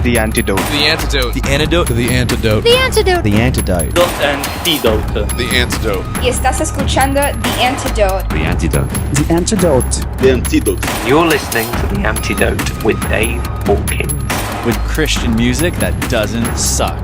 The antidote. The antidote. The antidote. The antidote. The antidote. The antidote. The antidote. The antidote. Y estás escuchando The Antidote. The antidote. The antidote. The antidote. You're listening to The Antidote with Dave Hawkins. With Christian music that doesn't suck.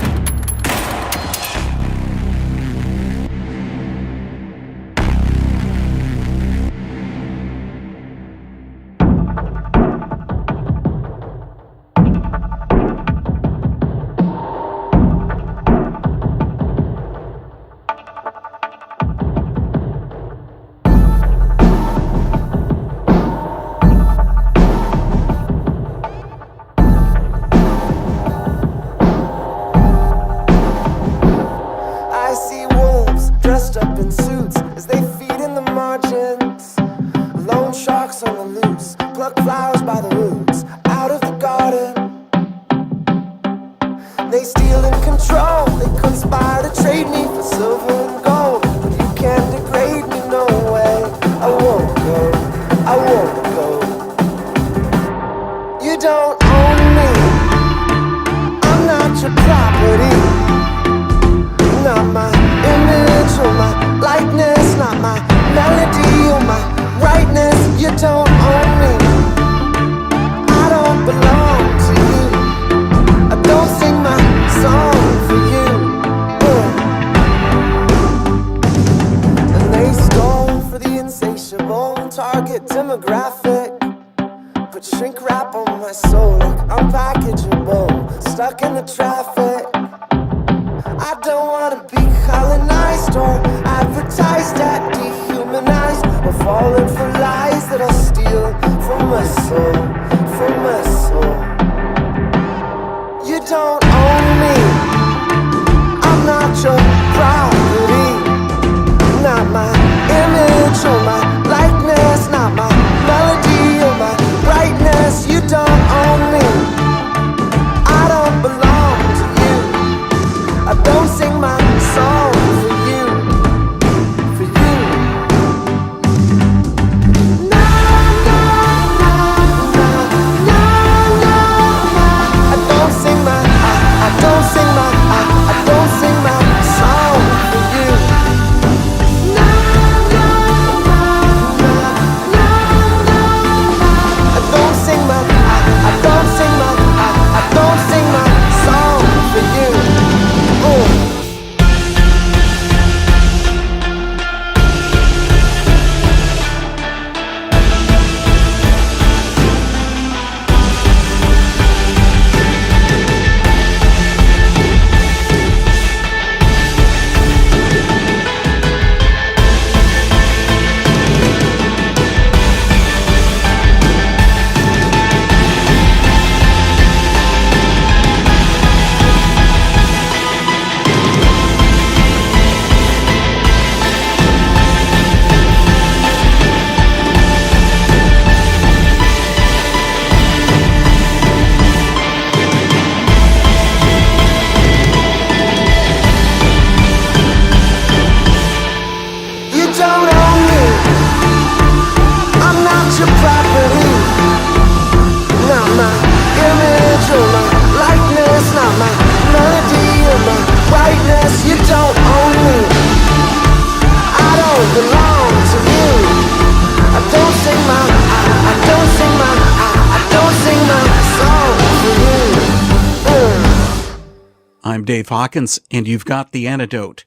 I'm Dave Hawkins, and you've got The Antidote.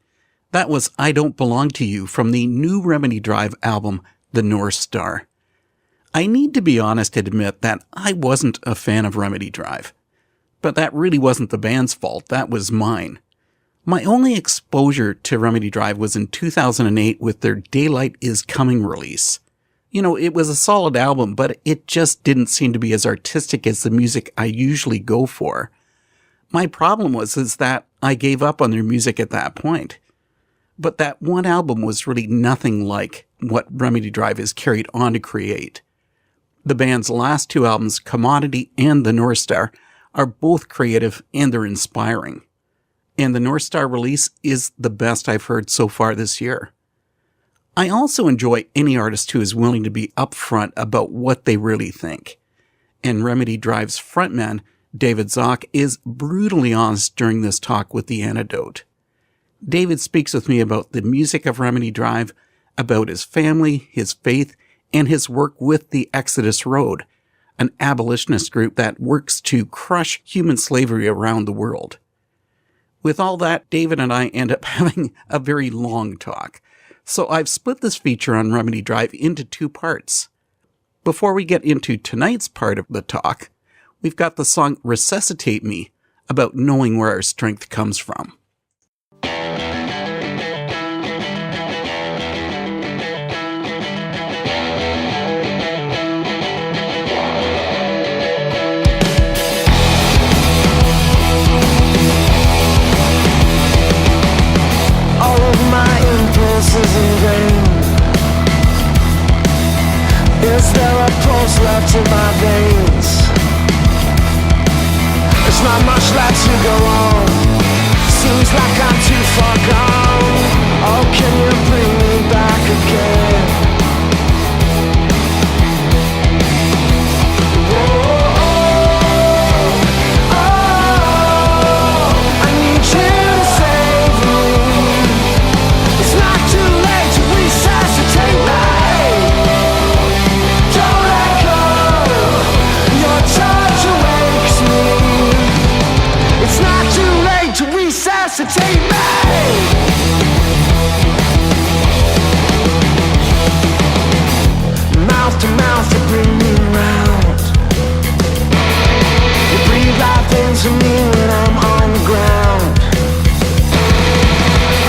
That was I Don't Belong to You from the new Remedy Drive album, The North Star. I need to be honest and admit that I wasn't a fan of Remedy Drive. But that really wasn't the band's fault, that was mine. My only exposure to Remedy Drive was in 2008 with their Daylight Is Coming release. You know, it was a solid album, but it just didn't seem to be as artistic as the music I usually go for. My problem was that I gave up on their music at that point. But that one album was really nothing like what Remedy Drive has carried on to create. The band's last two albums, Commodity and The North Star, are both creative and they're inspiring. And the North Star release is the best I've heard so far this year. I also enjoy any artist who is willing to be upfront about what they really think. And Remedy Drive's frontman David Zock is brutally honest during this talk with The Antidote. David speaks with me about the music of Remedy Drive, about his family, his faith, and his work with the Exodus Road, an abolitionist group that works to crush human slavery around the world. With all that, David and I end up having a very long talk, so I've split this feature on Remedy Drive into 2 parts. Before we get into tonight's part of the talk, we've got the song Resuscitate Me, about knowing where our strength comes from. All of my impulses in vain. Is there a pulse left in my veins? There's not much left to go on. Seems like I'm too far gone. Oh, can you bring me back again? I need you to save me. It's not too late to resuscitate me. Don't let go. Your touch awakes me. It's not too late to resuscitate me. Mouth to mouth, you bring me round. You breathe life into me when I'm on the ground.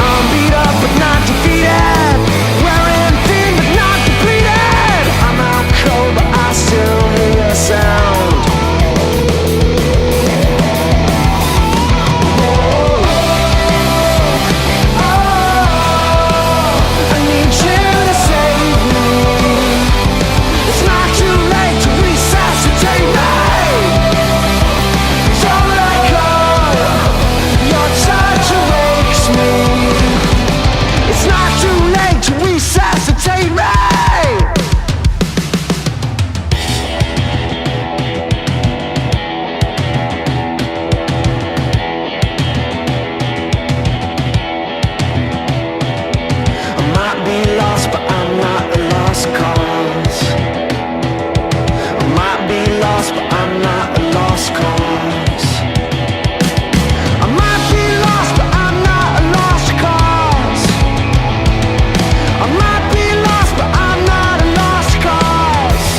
I'm beat up but not defeated. Wearing thin but not depleted. I'm out cold but I still hear a sound. I need you to save me. It's not too late to resuscitate me. Don't let go. Your touch awakes me. It's not too late to resuscitate me. I might be lost, but I'm not a lost cause. I might be lost, but I'm not a lost cause. I might be lost, but I'm not a lost cause. I might be lost, but I'm not a lost cause.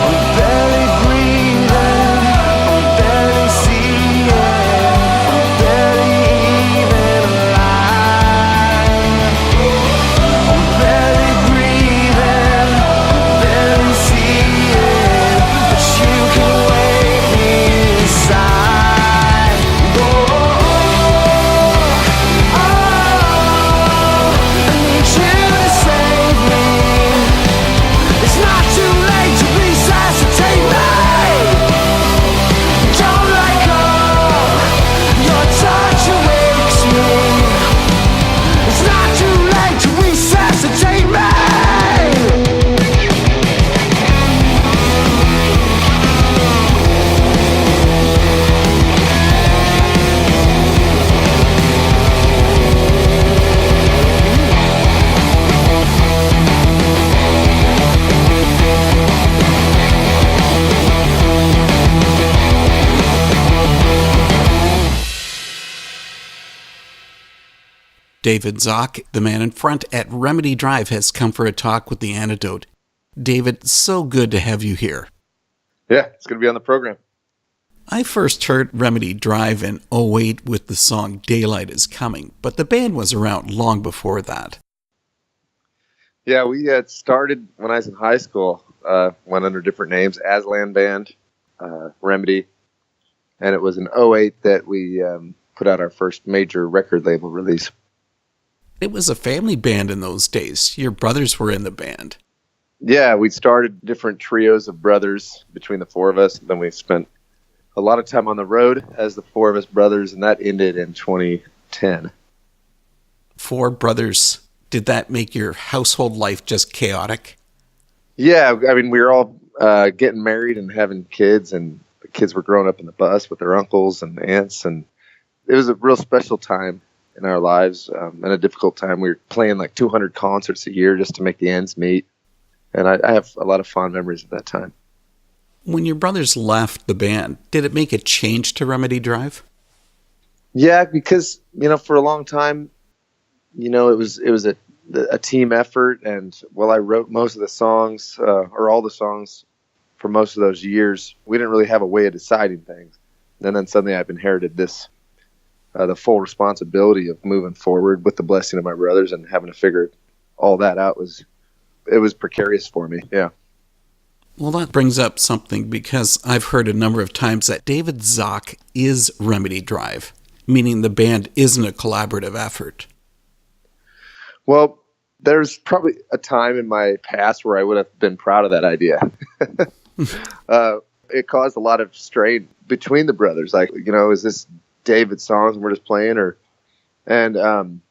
I'm barely breathing, I'm barely seeing, I'm barely even alive. I'm barely breathing, I'm barely seeing, but you can wake me inside. I need you to save me. It's not too late to resuscitate me. Don't let go. Your touch awakes me. It's not too late to resuscitate me. David Zock, the man in front at Remedy Drive, has come for a talk with The Antidote. David, so good to have you here. Yeah, it's going to be on the program. I first heard Remedy Drive in '08 with the song Daylight is Coming, but the band was around long before that. Yeah, we had started when I was in high school, went under different names, Aslan Band, Remedy, and it was in '08 that we put out our first major record label release. It was a family band in those days. Your brothers were in the band. Yeah, we started different trios of brothers between the 4 of us. Then we spent a lot of time on the road as the four of us brothers, and that ended in 2010. 4 brothers. Did that make your household life just chaotic? Yeah, I mean, we were all getting married and having kids, and the kids were growing up in the bus with their uncles and aunts, and it was a real special time in our lives, and a difficult time. We were playing like 200 concerts a year just to make the ends meet, and I have a lot of fond memories of that time. When your brothers left the band, did it make a change to Remedy Drive? Yeah, because, for a long time, it was a team effort, and while I wrote most of the songs, or all the songs for most of those years, we didn't really have a way of deciding things. And then suddenly I've inherited this, the full responsibility of moving forward with the blessing of my brothers, and having to figure all that out was precarious for me. Yeah. Well, that brings up something, because I've heard a number of times that David Zock is Remedy Drive, meaning the band isn't a collaborative effort. Well, there's probably a time in my past where I would have been proud of that idea. It caused a lot of strain between the brothers. Like, is this David's songs and we're just playing? And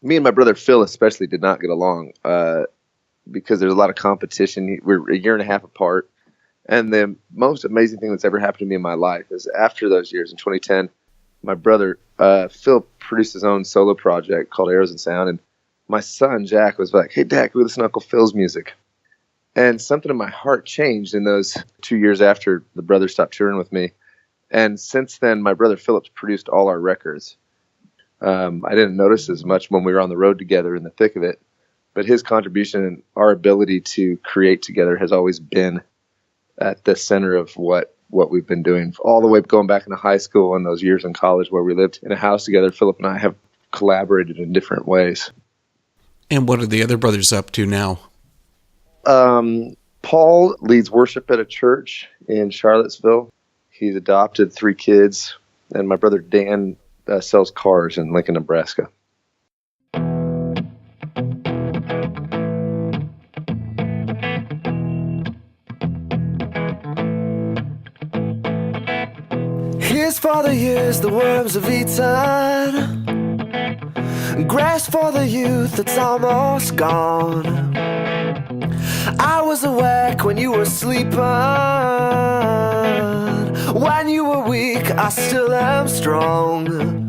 me and my brother Phil especially did not get along. Because there's a lot of competition. We're a year and a half apart. And the most amazing thing that's ever happened to me in my life is after those years, in 2010, my brother Phil produced his own solo project called Arrows and Sound. And my son, Jack, was like, "Hey, Dad, can we listen to Uncle Phil's music?" And something in my heart changed in those 2 years after the brothers stopped touring with me. And since then, my brother Philip's produced all our records. I didn't notice as much when we were on the road together in the thick of it. But his contribution and our ability to create together has always been at the center of what we've been doing all the way going back into high school and those years in college where we lived in a house together. Philip and I have collaborated in different ways. And what are the other brothers up to now? Paul leads worship at a church in Charlottesville. He's adopted 3 kids. And my brother Dan sells cars in Lincoln, Nebraska. Here's for the years the worms have eaten, grass for the youth that's almost gone. I was awake when you were sleeping, when you were weak I still am strong.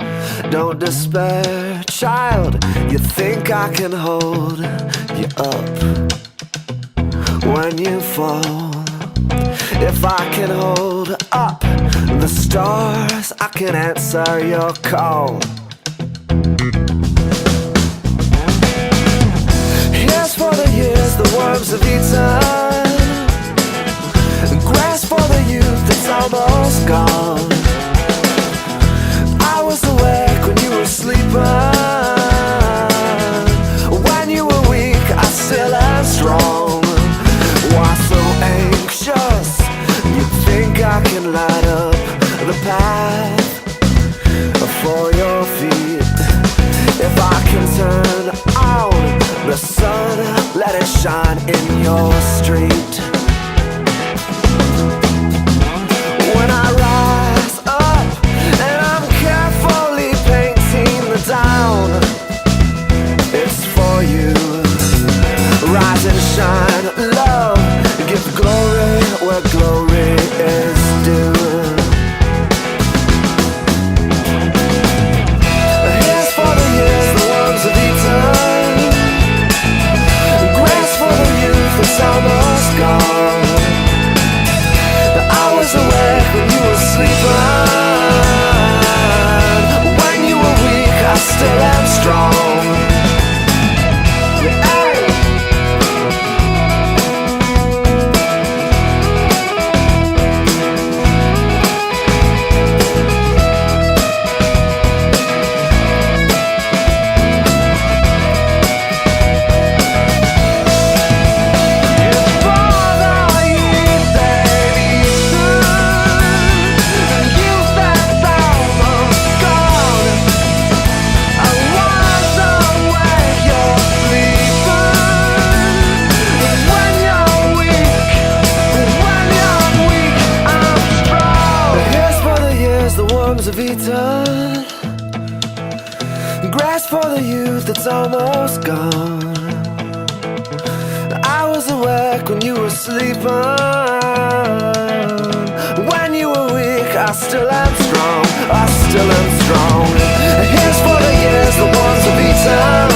Don't despair, child, you think I can hold you up when you fall. If I can hold up the stars, I can answer your call. Here's for the years the worms have eaten, grass for the youth that's almost gone. I was awake when you were sleeping, when you were weak I still am strong. Why so anxious? You think I can light up the path for your feet? If I can turn on the sun, let it shine in your street. When I rise up and I'm carefully painting the down, it's for you. Rise and shine, love, give glory where glory is due. Here's for the years the worms have eaten, grass for the youth that's almost gone. I was awake when you were sleeping, when you were weak I still am strong. Your father for the youth that's almost gone. I was awake when you were sleeping. When you were weak, I still am strong. I still am strong. Here's for the years, the ones of eaten.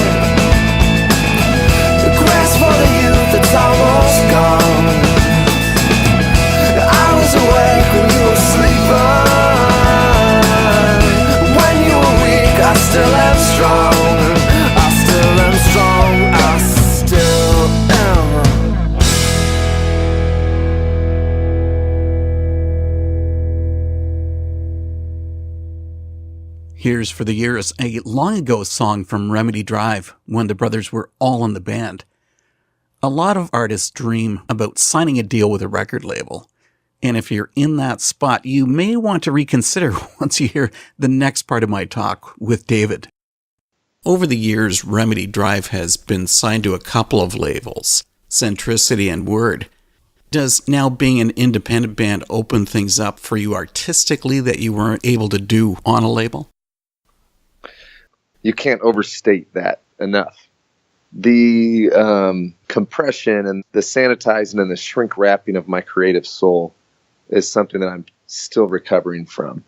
Grace for the youth that's almost gone. I was awake when you were sleeping. When you were weak, I still am strong. I still am strong. I still am. Here's for the Years, a long ago song from Remedy Drive when the brothers were all in the band. A lot of artists dream about signing a deal with a record label. And if you're in that spot, you may want to reconsider once you hear the next part of my talk with David. Over the years, Remedy Drive has been signed to a couple of labels, Centricity and Word. Does now being an independent band open things up for you artistically that you weren't able to do on a label? You can't overstate that enough. The compression and the sanitizing and the shrink wrapping of my creative soul is something that I'm still recovering from.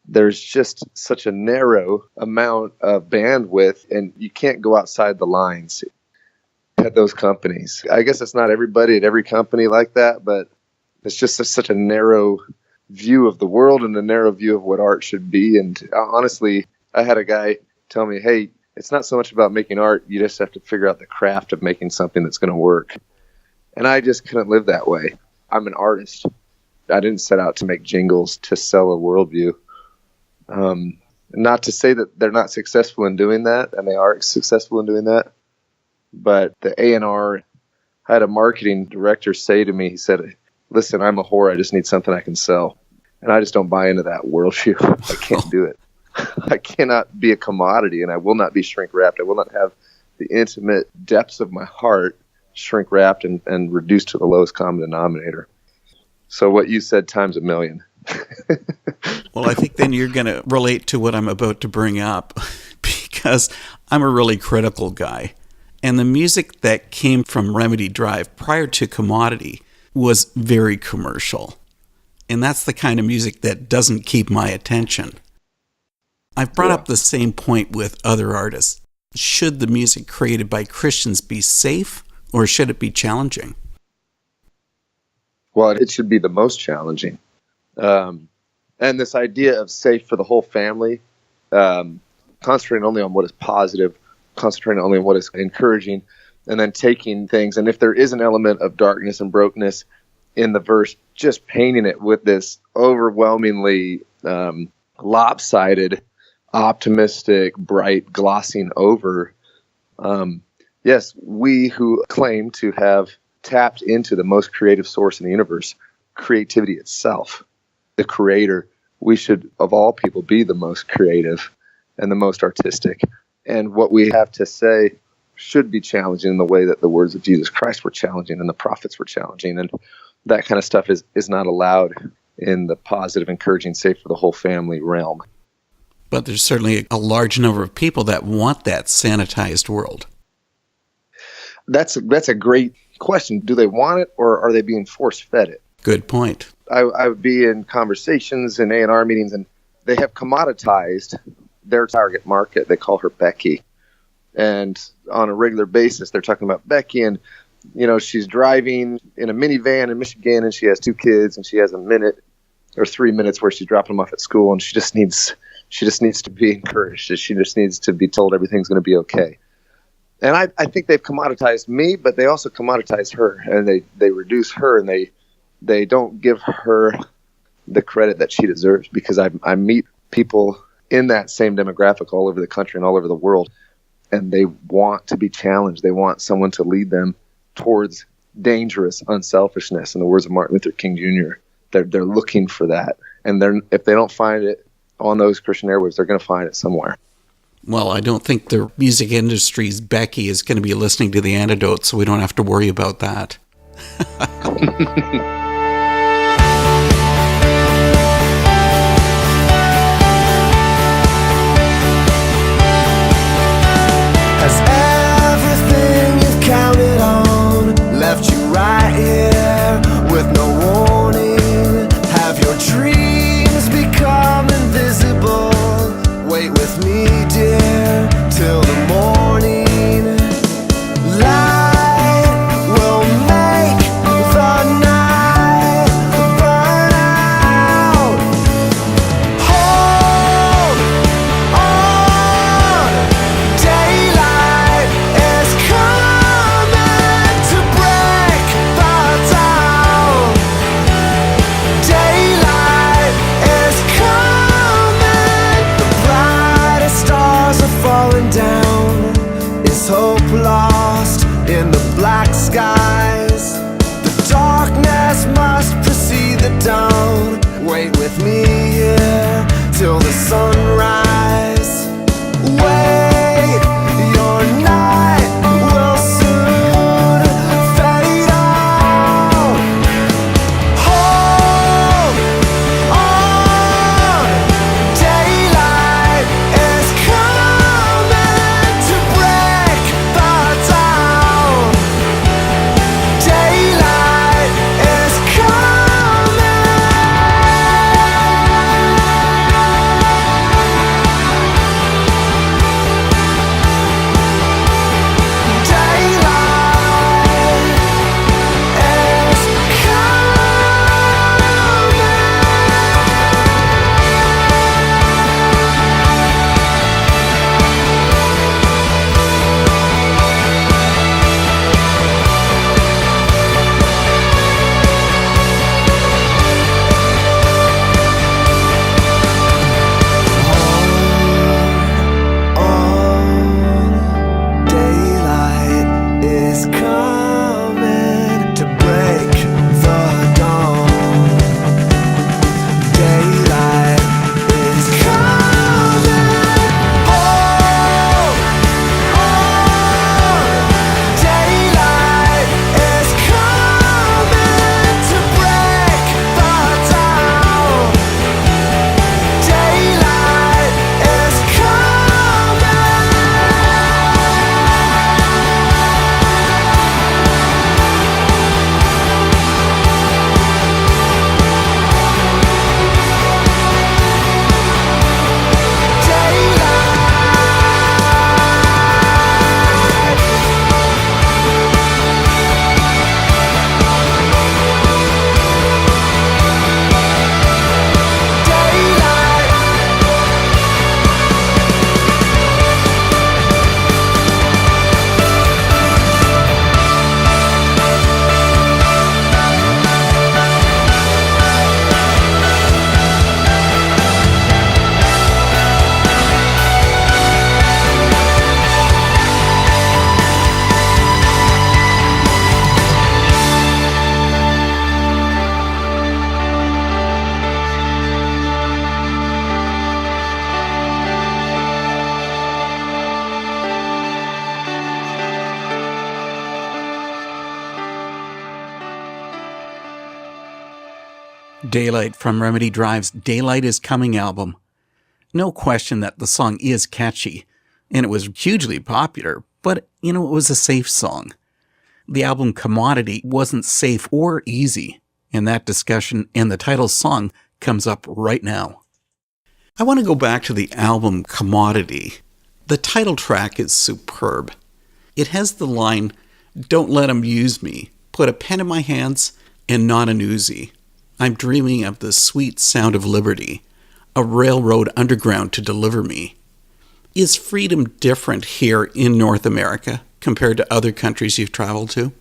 There's just such a narrow amount of bandwidth, and you can't go outside the lines at those companies. I guess it's not everybody at every company like that, but it's just such a narrow view of the world and a narrow view of what art should be. And honestly, I had a guy tell me, hey, it's not so much about making art. You just have to figure out the craft of making something that's going to work. And I just couldn't live that way. I'm an artist. I didn't set out to make jingles to sell a worldview. Not to say that they're not successful in doing that, and they are successful in doing that. But the A&R, I had a marketing director say to me, he said, listen, I'm a whore. I just need something I can sell. And I just don't buy into that worldview. I can't do it. I cannot be a commodity, and I will not be shrink wrapped. I will not have the intimate depths of my heart shrink wrapped and reduced to the lowest common denominator. So what you said times a million. Well, I think then you're going to relate to what I'm about to bring up because I'm a really critical guy. And the music that came from Remedy Drive prior to Commodity was very commercial. And that's the kind of music that doesn't keep my attention. I've brought up the same point with other artists. Should the music created by Christians be safe or should it be challenging? Well, it should be the most challenging. And this idea of safe for the whole family, concentrating only on what is positive, concentrating only on what is encouraging, and then taking things. And if there is an element of darkness and brokenness in the verse, just painting it with this overwhelmingly lopsided, optimistic, bright, glossing over. Yes, we who claim to have tapped into the most creative source in the universe, creativity itself, the creator, we should, of all people, be the most creative and the most artistic. And what we have to say should be challenging in the way that the words of Jesus Christ were challenging and the prophets were challenging. And that kind of stuff is not allowed in the positive, encouraging, safe for the whole family realm. But there's certainly a large number of people that want that sanitized world. That's a great question. Do they want it, or are they being force-fed it? Good point. I would be in conversations in A&R meetings, and they have commoditized their target market. They call her Becky. And on a regular basis, they're talking about Becky, and she's driving in a minivan in Michigan, and she has 2 kids, and she has a minute or 3 minutes where she's dropping them off at school, and she just needs to be encouraged. She just needs to be told everything's going to be okay. And I think they've commoditized me, but they also commoditize her, and they reduce her, and they don't give her the credit that she deserves, because I meet people in that same demographic all over the country and all over the world, and they want to be challenged. They want someone to lead them towards dangerous unselfishness. In the words of Martin Luther King Jr., they're looking for that, and if they don't find it on those Christian airwaves, they're going to find it somewhere. Well, I don't think the music industry's Becky is going to be listening to The Antidote, so we don't have to worry about that. Daylight from Remedy Drive's Daylight is Coming album. No question that the song is catchy, and it was hugely popular, but, it was a safe song. The album Commodity wasn't safe or easy, and that discussion and the title song comes up right now. I want to go back to the album Commodity. The title track is superb. It has the line, "Don't let 'em use me, put a pen in my hands and not an Uzi. I'm dreaming of the sweet sound of liberty, a railroad underground to deliver me." Is freedom different here in North America compared to other countries you've traveled to?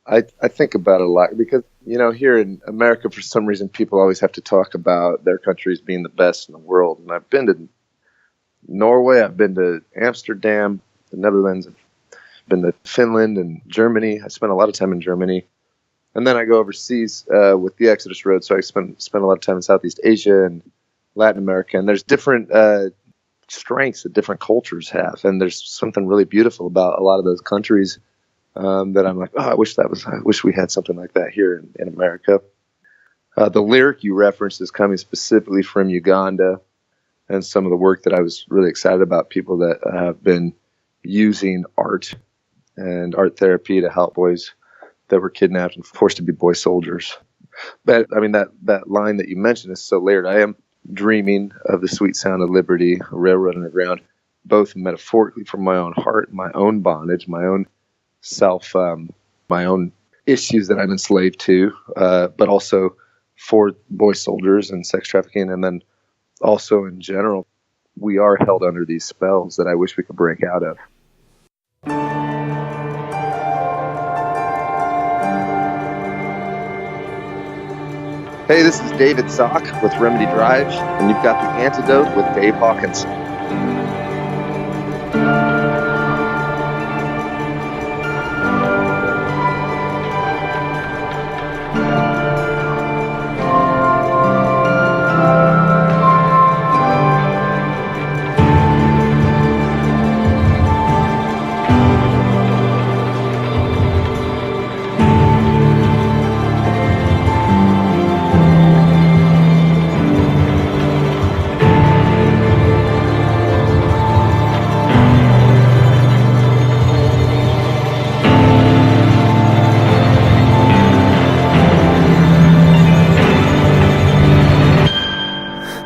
I think about it a lot because, here in America, for some reason, people always have to talk about their countries being the best in the world. And I've been to Norway, I've been to Amsterdam, the Netherlands, I've been to Finland and Germany. I spent a lot of time in Germany. And then I go overseas with the Exodus Road, so I spend a lot of time in Southeast Asia and Latin America. And there's different strengths that different cultures have, and there's something really beautiful about a lot of those countries that I'm like, I wish we had something like that here in America. The lyric you referenced is coming specifically from Uganda, and some of the work that I was really excited about, people that have been using art and art therapy to help boys that were kidnapped and forced to be boy soldiers. But I mean, that line that you mentioned is so layered. I am dreaming of the sweet sound of liberty, a railroad underground, both metaphorically from my own heart, my own bondage, my own self, my own issues that I'm enslaved to, but also for boy soldiers and sex trafficking. And then also in general, we are held under these spells that I wish we could break out of. Hey, this is David Zock with Remedy Drive, and you've got The Antidote with Dave Hawkins.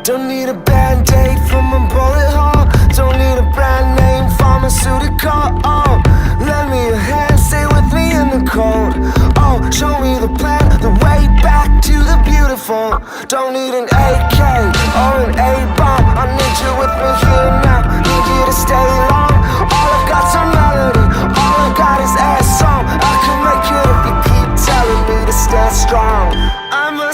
Don't need a band-aid from a bullet hole. Don't need a brand name pharmaceutical. Oh, lend me a hand, stay with me in the cold. Oh, show me the plan, the way back to the beautiful. Don't need an AK or an A-bomb. I need you with me here now. Need you to stay long. All I've got's a melody. All I've got is ass song. I can make it if you keep telling me to stand strong. I'm a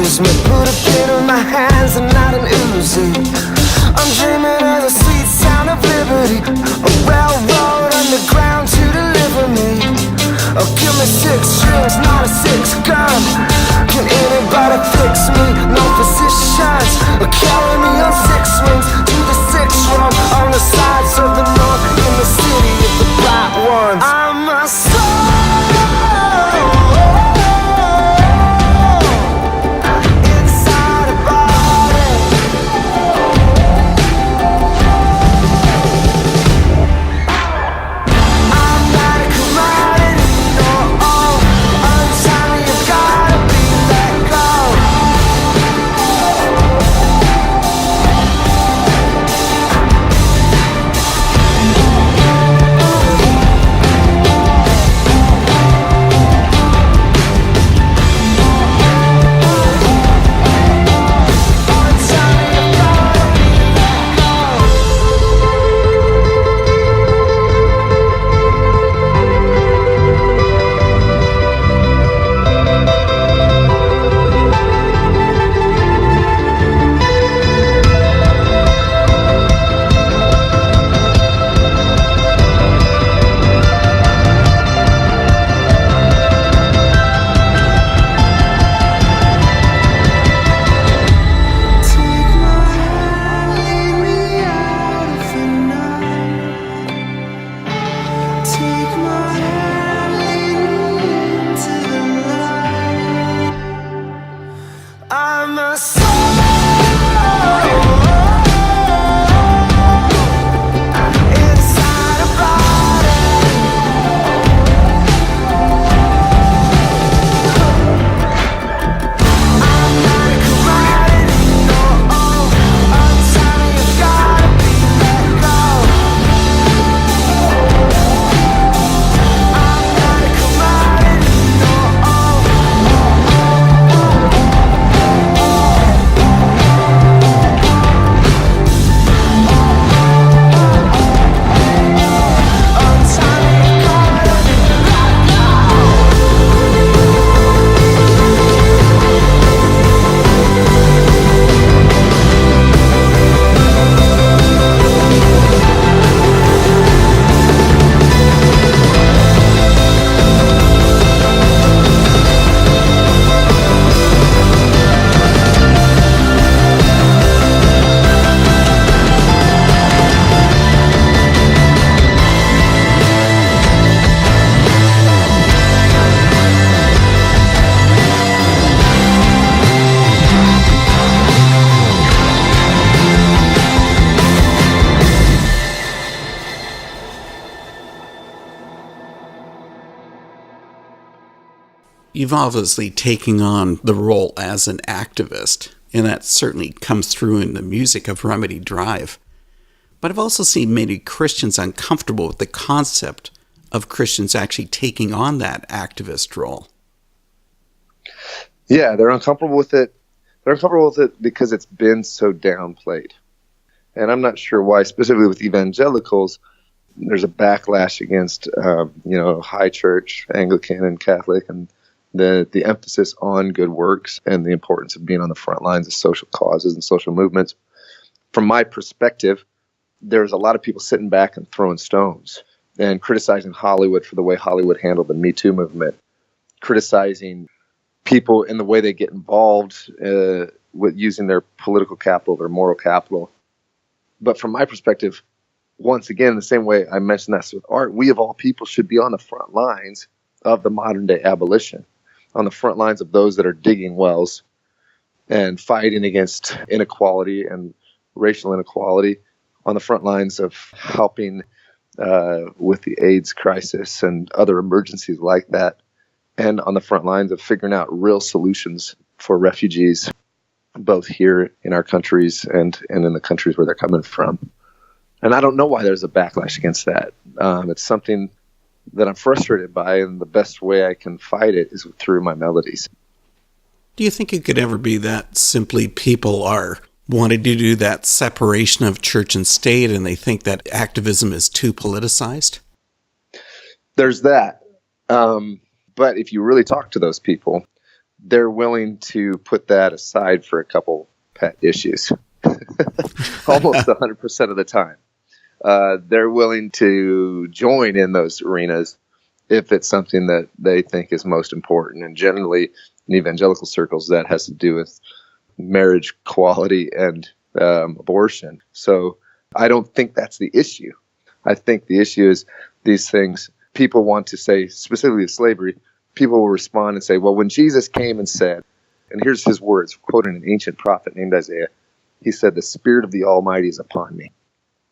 me. Put a pin in my hands and not an Uzi. I'm dreaming of the sweet sound of liberty, a railroad underground to deliver me. Oh, give me 6 strings, not a 6 gun. Can anybody fix me? No physicians. Carry me on 6 wings to the 6th room on the sides of the north in the city of the black ones. I'm a soul. You've obviously taken on the role as an activist, and that certainly comes through in the music of Remedy Drive. But I've also seen many Christians uncomfortable with the concept of Christians actually taking on that activist role. Yeah, they're uncomfortable with it. They're uncomfortable with it because it's been so downplayed. And I'm not sure why, specifically with evangelicals, there's a backlash against, high church, Anglican and Catholic, and the emphasis on good works and the importance of being on the front lines of social causes and social movements. From my perspective, there's a lot of people sitting back and throwing stones and criticizing Hollywood for the way Hollywood handled the Me Too movement, criticizing people in the way they get involved with using their political capital, their moral capital. But from my perspective, once again, the same way I mentioned that with art, we of all people should be on the front lines of the modern day abolition, on the front lines of those that are digging wells and fighting against inequality and racial inequality, on the front lines of helping with the AIDS crisis and other emergencies like that, and on the front lines of figuring out real solutions for refugees, both here in our countries and in the countries where they're coming from. And I don't know why there's a backlash against that. It's something that I'm frustrated by, and the best way I can fight it is through my melodies. Do you think it could ever be that simply people are wanting to do that separation of church and state, and they think that activism is too politicized? There's that. But if you really talk to those people, they're willing to put that aside for a couple pet issues. Almost 100% of the time. They're willing to join in those arenas if it's something that they think is most important. And generally, in evangelical circles, that has to do with marriage equality and abortion. So I don't think that's the issue. I think the issue is these things people want to say, specifically of slavery, people will respond and say, well, when Jesus came and said, and here's his words, quoting an ancient prophet named Isaiah, he said, "The Spirit of the Almighty is upon me,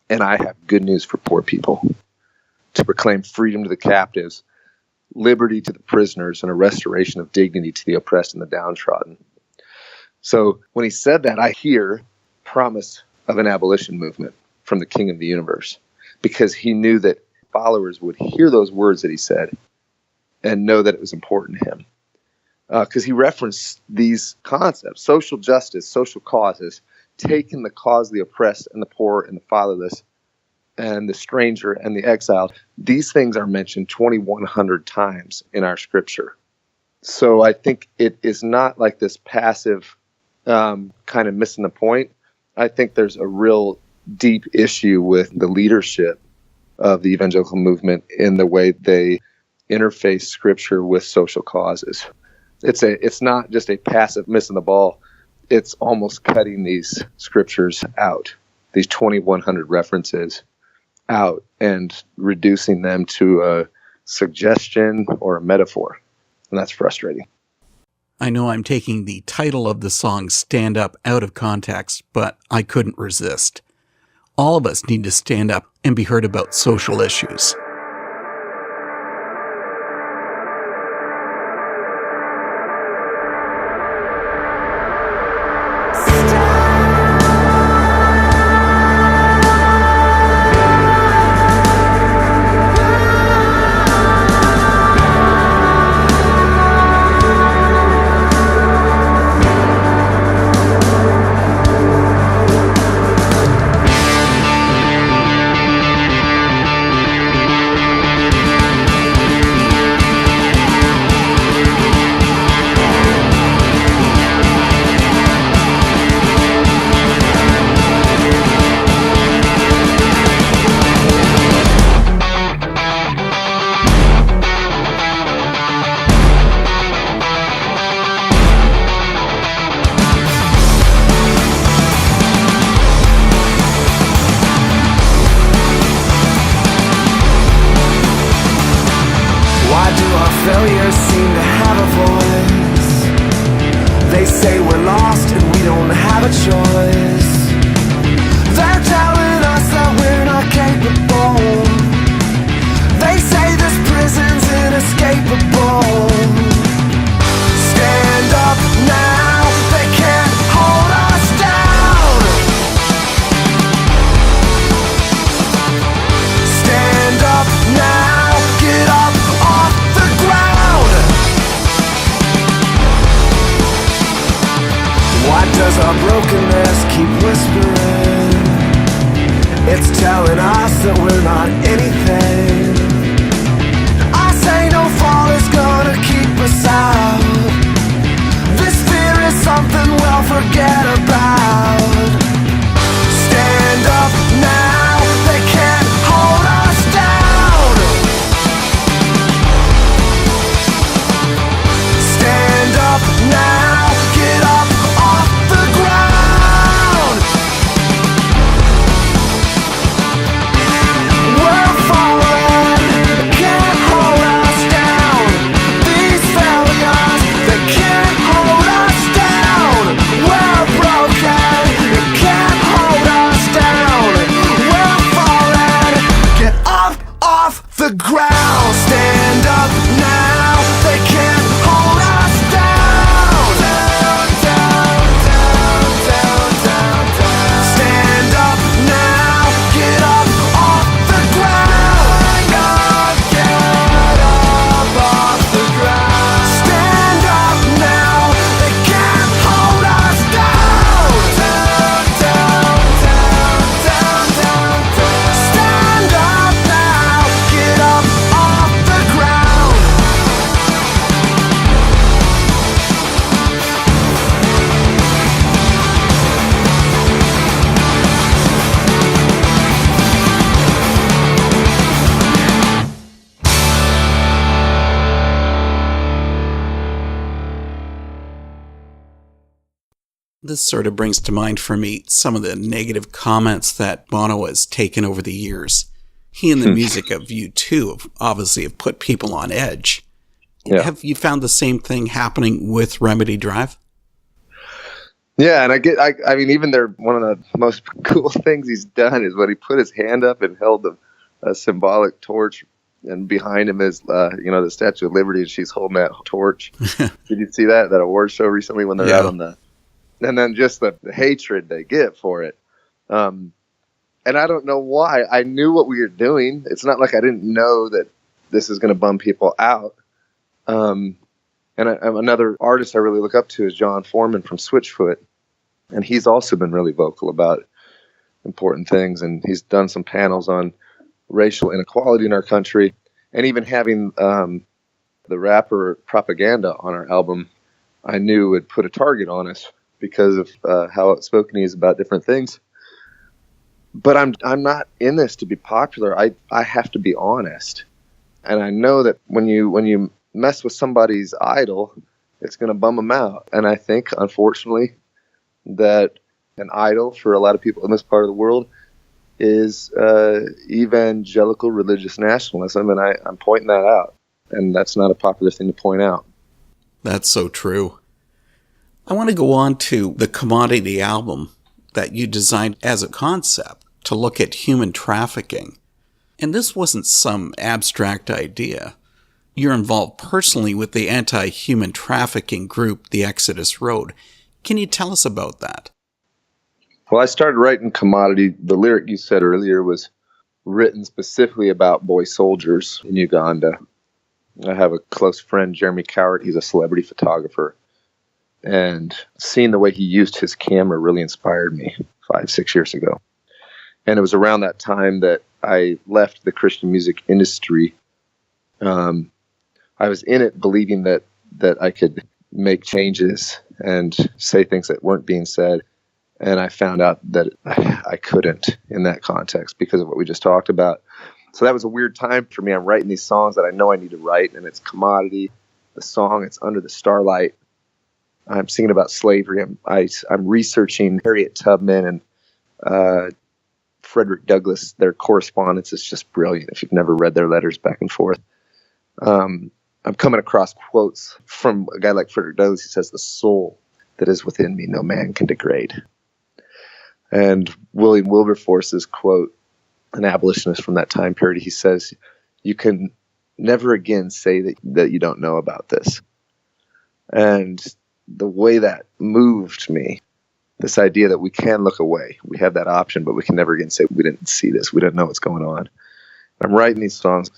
and I have good news for poor people, to proclaim freedom to the captives, liberty to the prisoners, and a restoration of dignity to the oppressed and the downtrodden." So when he said that, I hear promise of an abolition movement from the King of the universe, because he knew that followers would hear those words that he said and know that it was important to him. Because he referenced these concepts, social justice, social causes, taking the cause of the oppressed and the poor and the fatherless and the stranger and the exiled. These things are mentioned 2,100 times in our scripture. So I think it is not like this passive kind of missing the point. I think there's a real deep issue with the leadership of the evangelical movement in the way they interface scripture with social causes. It's not just a passive missing the ball. It's almost cutting these scriptures out, these 2,100 references out, and reducing them to a suggestion or a metaphor. And that's frustrating. I know I'm taking the title of the song Stand Up out of context, but I couldn't resist. All of us need to stand up and be heard about social issues. failures seem to have a voice. They say we're lost and we don't have a choice. They're telling us that we're not capable. They say this prison's inescapable. the ground. Stand up now, they can't hold us down. Down, down, down, down, down, down. Stand up now, get up off the ground. Get up off the ground. Stand up now, they can't hold us down. Down, down, down, down, down, down. Stand up now, get up off the ground. This sort of brings to mind for me some of the negative comments that Bono has taken over the years. He and the music of U2 obviously have put people on edge. Yeah. Have you found the same thing happening with Remedy Drive? Yeah, and I mean, even one of the most cool things he's done is when he put his hand up and held a symbolic torch, and behind him is, the Statue of Liberty, and she's holding that torch. Did you see that award show recently when they're out on and then just the hatred they get for it. And I don't know why. I knew what we were doing. It's not like I didn't know that this is going to bum people out. And another artist I really look up to is John Foreman from Switchfoot. And he's also been really vocal about important things. And he's done some panels on racial inequality in our country. And even having the rapper Propaganda on our album, I knew would put a target on us because of how outspoken he is about different things. But I'm not in this to be popular. I have to be honest. And I know that when you mess with somebody's idol, it's going to bum them out. And I think, unfortunately, that an idol for a lot of people in this part of the world is evangelical religious nationalism, and I'm pointing that out. And that's not a popular thing to point out. That's so true. I want to go on to the Commodity album that you designed as a concept to look at human trafficking. And this wasn't some abstract idea. You're involved personally with the anti-human trafficking group, the Exodus Road. Can you tell us about that? Well, I started writing Commodity. The lyric you said earlier was written specifically about boy soldiers in Uganda. I have a close friend, Jeremy Cowart. He's a celebrity photographer. And seeing the way he used his camera really inspired me 5-6 years ago. And it was around that time that I left the Christian music industry. I was in it believing that I could make changes and say things that weren't being said. And I found out that I couldn't in that context because of what we just talked about. So that was a weird time for me. I'm writing these songs that I know I need to write, and it's Commodity. The song, it's Under the Starlight. I'm singing about slavery. I'm researching Harriet Tubman and Frederick Douglass. Their correspondence is just brilliant if you've never read their letters back and forth. I'm coming across quotes from a guy like Frederick Douglass. He says, "The soul that is within me, no man can degrade." And William Wilberforce's quote, an abolitionist from that time period, he says, "You can never again say that you don't know about this." And the way that moved me, this idea that we can look away, we have that option, but we can never again say we didn't see this, we didn't know what's going on. I'm writing these songs,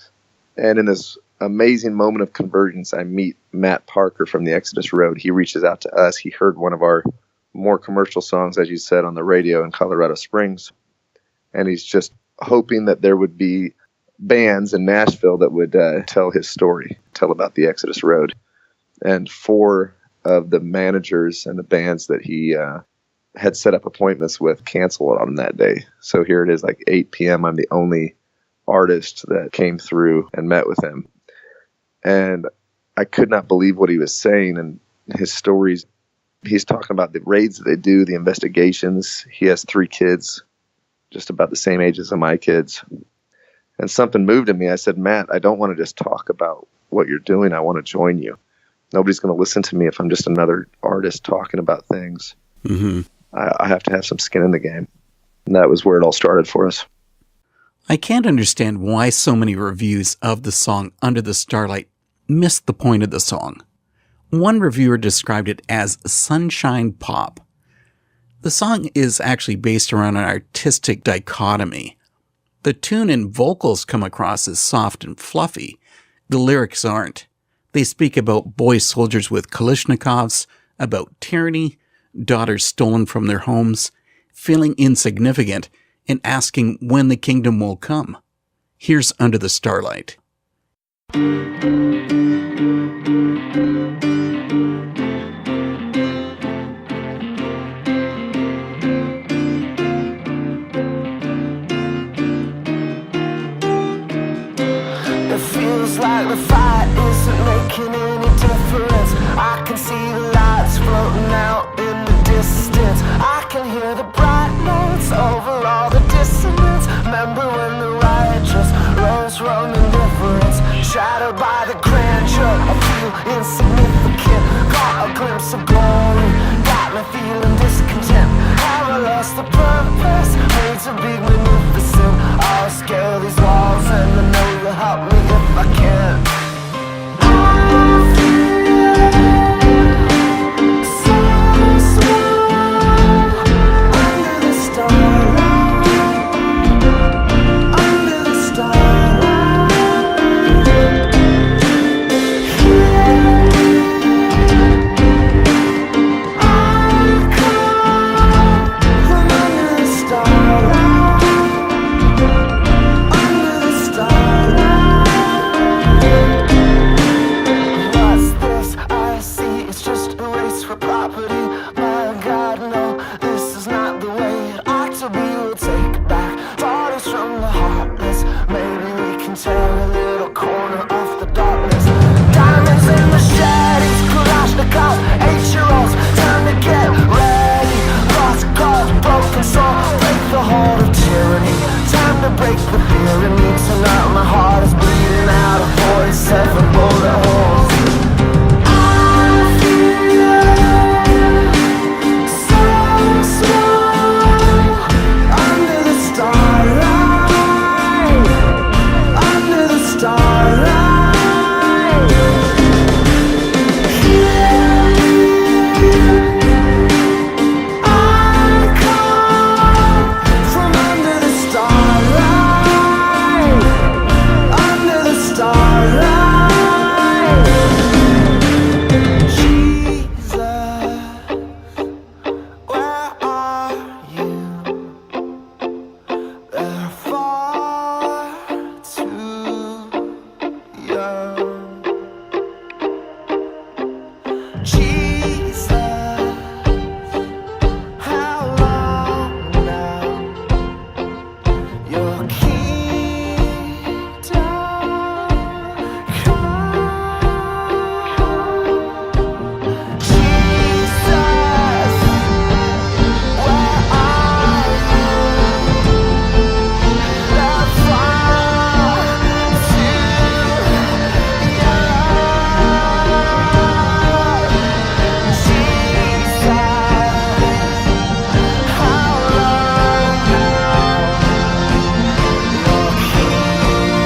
and in this amazing moment of convergence, I meet Matt Parker from the Exodus Road. He reaches out to us. He heard one of our more commercial songs, as you said, on the radio in Colorado Springs, and he's just hoping that there would be bands in Nashville that would tell his story, tell about the Exodus Road. And 4 of the managers and the bands that he had set up appointments with canceled on that day. So here it is, like 8 p.m. I'm the only artist that came through and met with him. And I could not believe what he was saying and his stories. He's talking about the raids that they do, the investigations. He has 3 kids, just about the same age as my kids. And something moved in me. I said, "Matt, I don't want to just talk about what you're doing. I want to join you. Nobody's going to listen to me if I'm just another artist talking about things. Mm-hmm. I have to have some skin in the game." And that was where it all started for us. I can't understand why so many reviews of the song Under the Starlight missed the point of the song. One reviewer described it as sunshine pop. The song is actually based around an artistic dichotomy. The tune and vocals come across as soft and fluffy. The lyrics aren't. They speak about boy soldiers with Kalashnikovs, about tyranny, daughters stolen from their homes, feeling insignificant, and asking when the kingdom will come. Here's Under the Starlight. It feels like the fight isn't making any difference. I can see the lights floating out in the distance. I can hear the bright notes over all the dissonance. Remember when the riot just rose from indifference, shattered by the grandeur. I feel insignificant. Got a glimpse of glory, got me feeling discontent. Have I lost the purpose? Made to be magnificent. I'll scale these walls and I know you'll help me if I can. I feel so small under the starlight, under the starlight. I come from under the starlight, under the starlight. What's this I see? It's just a race for property. My God, no, this is not the way it ought to be. We'll take it back. Daughters from the heartless. Maybe we can tear a little corner off the darkness. Diamonds and machetes, Kalashnikovs, 8-year-olds. Time to get ready. Lost cause, broken soul. Break the hold of tyranny. Time to break the fear in me tonight. My heart is bleeding out of 47 bullet holes. I feel so small under the starlight, under the starlight. I come from under the starlight, under the starlight. Jesus, where are you? They're far too young. Jesus, how long now? Your kingdom come. Jesus, where are you? They're far too young. Jesus, how long now? Your kingdom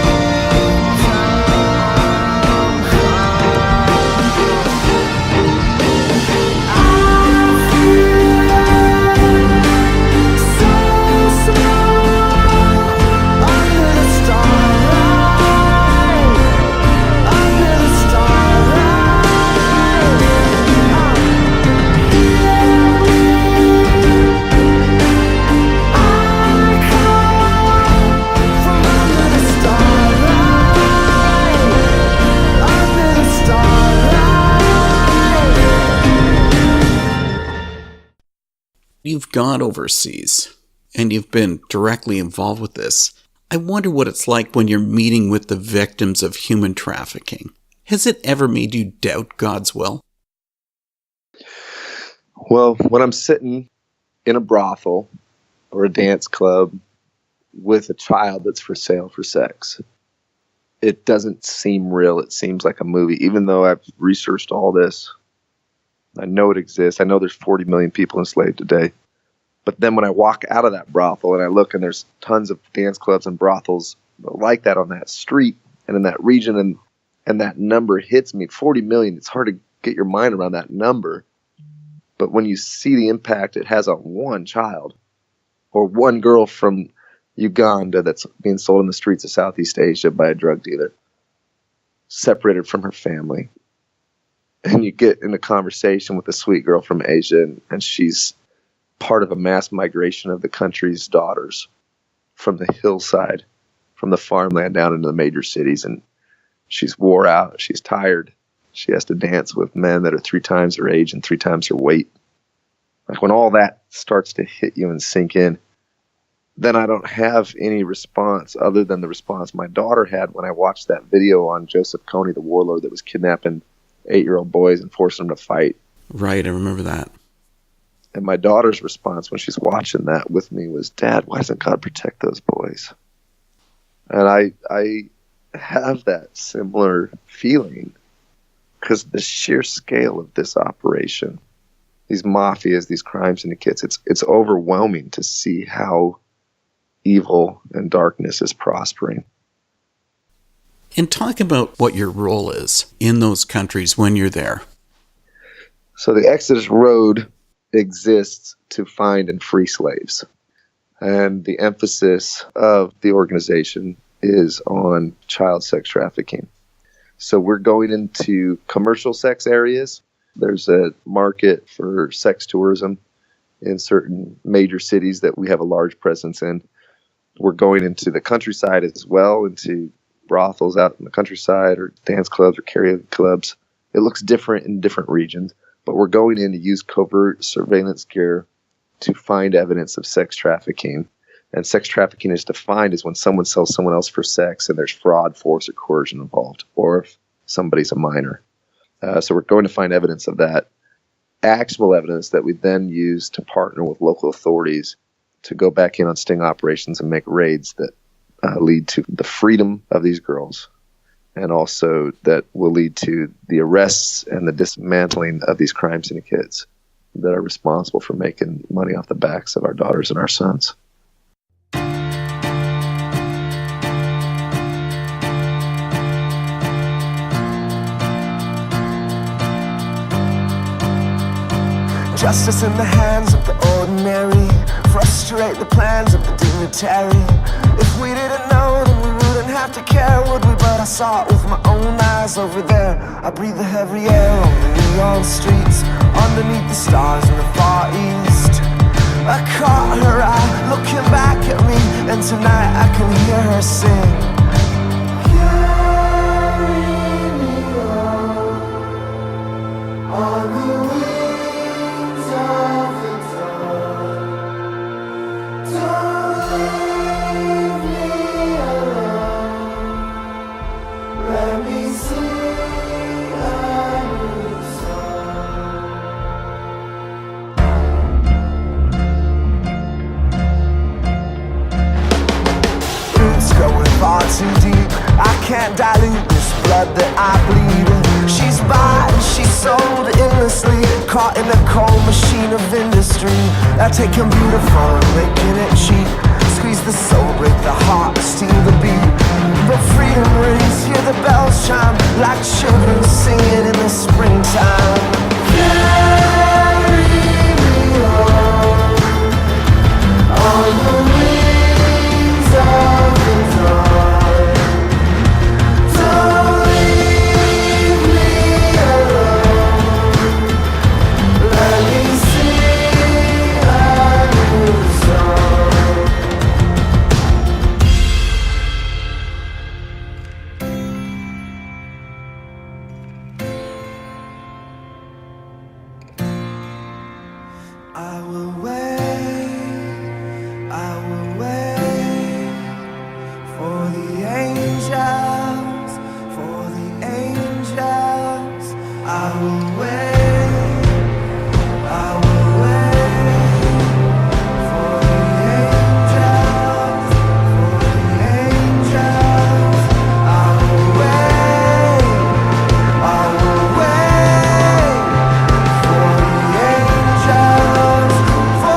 You've gone overseas, and you've been directly involved with this. I wonder what it's like when you're meeting with the victims of human trafficking. Has it ever made you doubt God's will? Well, when I'm sitting in a brothel or a dance club with a child that's for sale for sex, it doesn't seem real. It seems like a movie, even though I've researched all this. I know it exists. I know there's 40 million people enslaved today. But then when I walk out of that brothel and I look and there's tons of dance clubs and brothels like that on that street and in that region, and that number hits me, 40 million, it's hard to get your mind around that number. But when you see the impact it has on one child or one girl from Uganda that's being sold in the streets of Southeast Asia by a drug dealer, separated from her family, and you get in a conversation with a sweet girl from Asia, and she's part of a mass migration of the country's daughters from the hillside, from the farmland down into the major cities, and she's wore out, she's tired, she has to dance with men that are 3 times her age and 3 times her weight. Like when all that starts to hit you and sink in, then I don't have any response other than the response my daughter had when I watched that video on Joseph Kony, the warlord that was kidnapping 8-year-old boys and forcing them to fight. Right, I remember that. And my daughter's response when she's watching that with me was, Dad, why doesn't God protect those boys? And I have that similar feeling because the sheer scale of this operation, these mafias, these crime syndicates, it's overwhelming to see how evil and darkness is prospering. And talk about what your role is in those countries when you're there. So the Exodus Road exists to find and free slaves. And the emphasis of the organization is on child sex trafficking. So we're going into commercial sex areas. There's a market for sex tourism in certain major cities that we have a large presence in. We're going into the countryside as well, into brothels out in the countryside or dance clubs or karaoke clubs. It looks different in different regions, but we're going in to use covert surveillance gear to find evidence of sex trafficking. And sex trafficking is defined as when someone sells someone else for sex and there's fraud, force, or coercion involved, or if somebody's a minor. So we're going to find evidence of that, actionable evidence that we then use to partner with local authorities to go back in on sting operations and make raids that lead to the freedom of these girls, and also that will lead to the arrests and the dismantling of these crime syndicates that are responsible for making money off the backs of our daughters and our sons. Justice in the hands of the ordinary, frustrate the plans of the dignitary. If we didn't know, then we wouldn't have to care, would we? But I saw it with my own eyes over there. I breathe the heavy air on the neon streets, underneath the stars in the far east. I caught her eye looking back at me, and tonight I can hear her sing. Carry me on the wings of the dawn. Don't leave me alone. Let me sing a new song. Roots going far too deep. I can't dilute this blood that I bleed. She's bought, she's sold endlessly, caught in a cold machine of industry. They're taking beautiful and making it cheap. Squeeze the soul, break the heart, steal the beat. But freedom rings, hear the bells chime, like children singing in the springtime. Carry me on the wings of the dawn. Don't leave me alone. Let me sing a new song. I will wait for the angels, for the angels. I will wait for the angels, for the angels. I will wait for the angels, for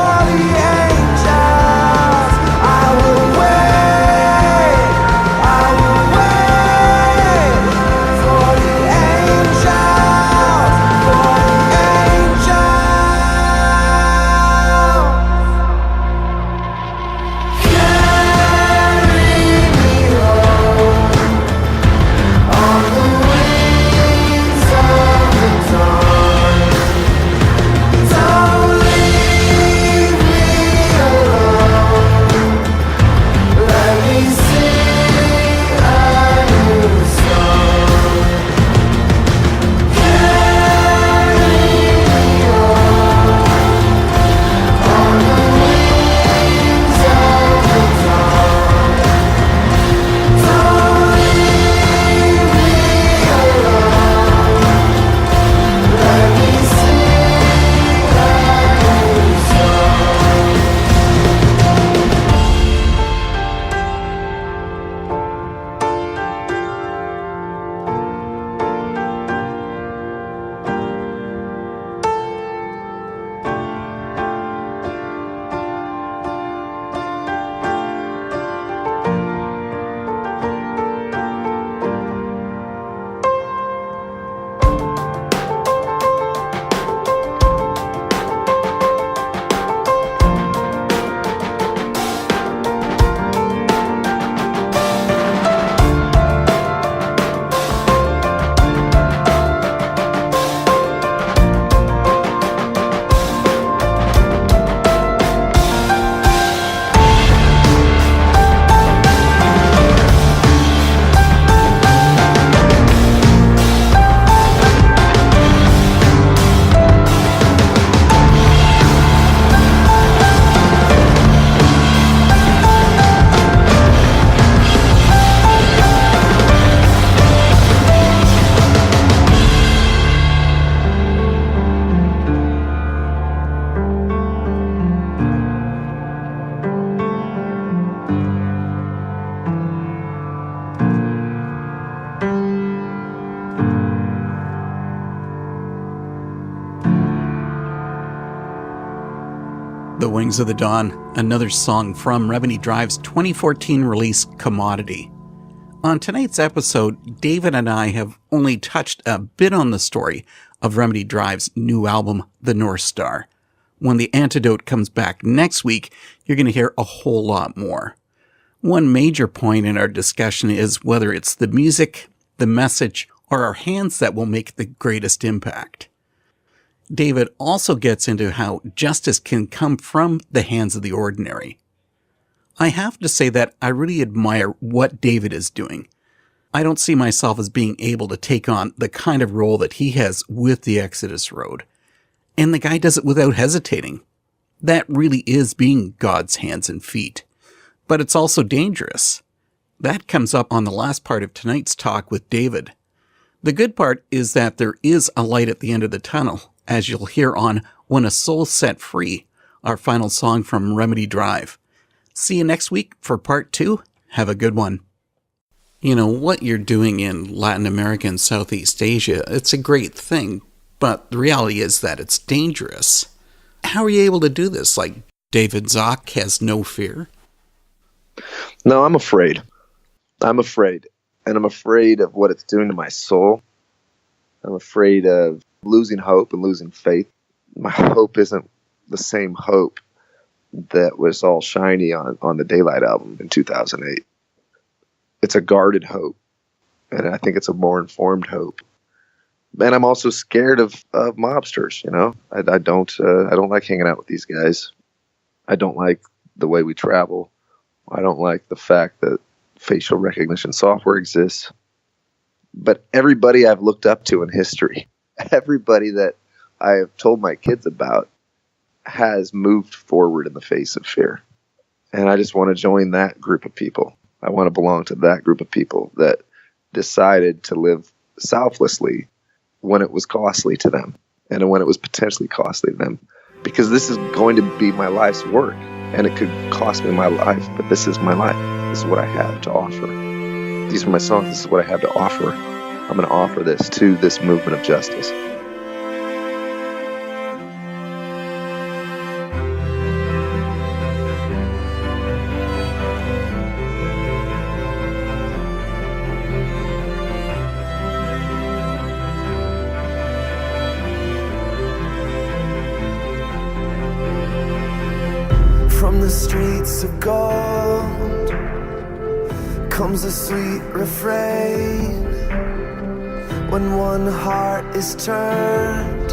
Wings of the Dawn, another song from Remedy Drive's 2014 release, Commodity. On tonight's episode, David and I have only touched a bit on the story of Remedy Drive's new album, The North Star. When The Antidote comes back next week, you're going to hear a whole lot more. One major point in our discussion is whether it's the music, the message, or our hands that will make the greatest impact. David also gets into how justice can come from the hands of the ordinary. I have to say that I really admire what David is doing. I don't see myself as being able to take on the kind of role that he has with the Exodus Road. And the guy does it without hesitating. That really is being God's hands and feet. But it's also dangerous. That comes up on the last part of tonight's talk with David. The good part is that there is a light at the end of the tunnel, as you'll hear on When a Soul's Set Free, our final song from Remedy Drive. See you next week for part 2. Have a good one. You know, what you're doing in Latin America and Southeast Asia, it's a great thing, but the reality is that it's dangerous. How are you able to do this? Like, David Zock has no fear? No, I'm afraid. I'm afraid. And I'm afraid of what it's doing to my soul. I'm afraid of losing hope and losing faith. My hope isn't the same hope that was all shiny on the Daylight album in 2008. It's a guarded hope, and I think it's a more informed hope. And I'm also scared of mobsters. You know, I don't like hanging out with these guys. I don't like the way we travel. I don't like the fact that facial recognition software exists. But everybody I've looked up to in history, everybody that I have told my kids about, has moved forward in the face of fear. And I just want to join that group of people. I want to belong to that group of people that decided to live selflessly when it was costly to them and when it was potentially costly to them. Because this is going to be my life's work, and it could cost me my life, but this is my life. This is what I have to offer. These are my songs. This is what I have to offer. I'm going to offer this to this movement of justice. From the streets of gold comes a sweet refrain. When one heart is turned,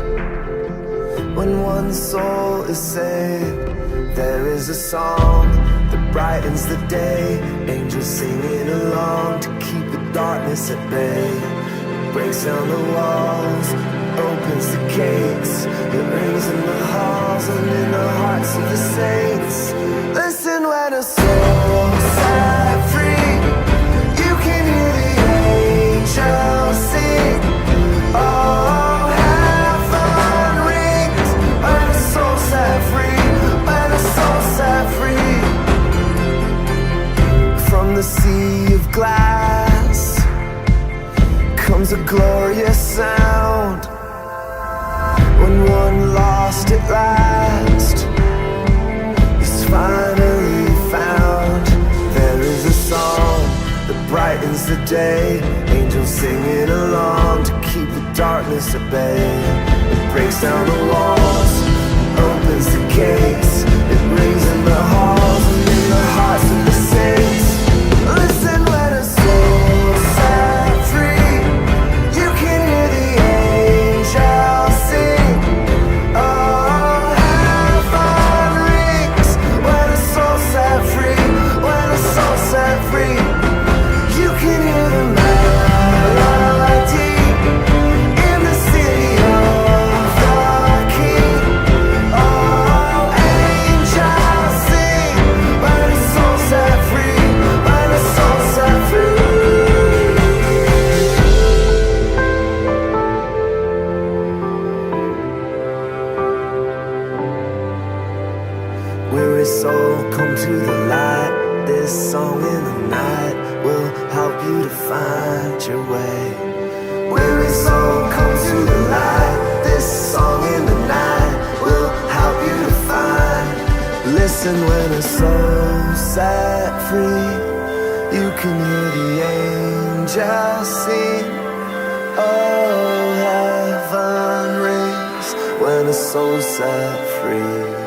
when one soul is saved, there is a song that brightens the day. Angels singing along to keep the darkness at bay. It breaks down the walls, opens the gates. It rings in the halls and in the hearts of the saints. Listen when a soul set free, you can hear the angels sing. Oh, heaven rings when a soul set free, when a soul set free. From the sea of glass comes a glorious sound. When one lost at last is finally found, there is a song that brightens the day. Angels singing along to keep the darkness at bay. It breaks down the walls, opens the gates. It rings in the halls and in the hearts of the saints. Listen when a soul set free, you can hear the angels sing. Oh, heaven rings when a soul set free, when a soul set free. You can hear the melody in the city of the King. Oh, angels sing when a soul set free, when a soul set free. Weary soul, come to the light. This song in the night will help you to find your way. Weary soul, come to the light. This song in the night will help you to find Listen, when a soul set free, you can hear the angels sing. Oh, heaven rings when a soul set free.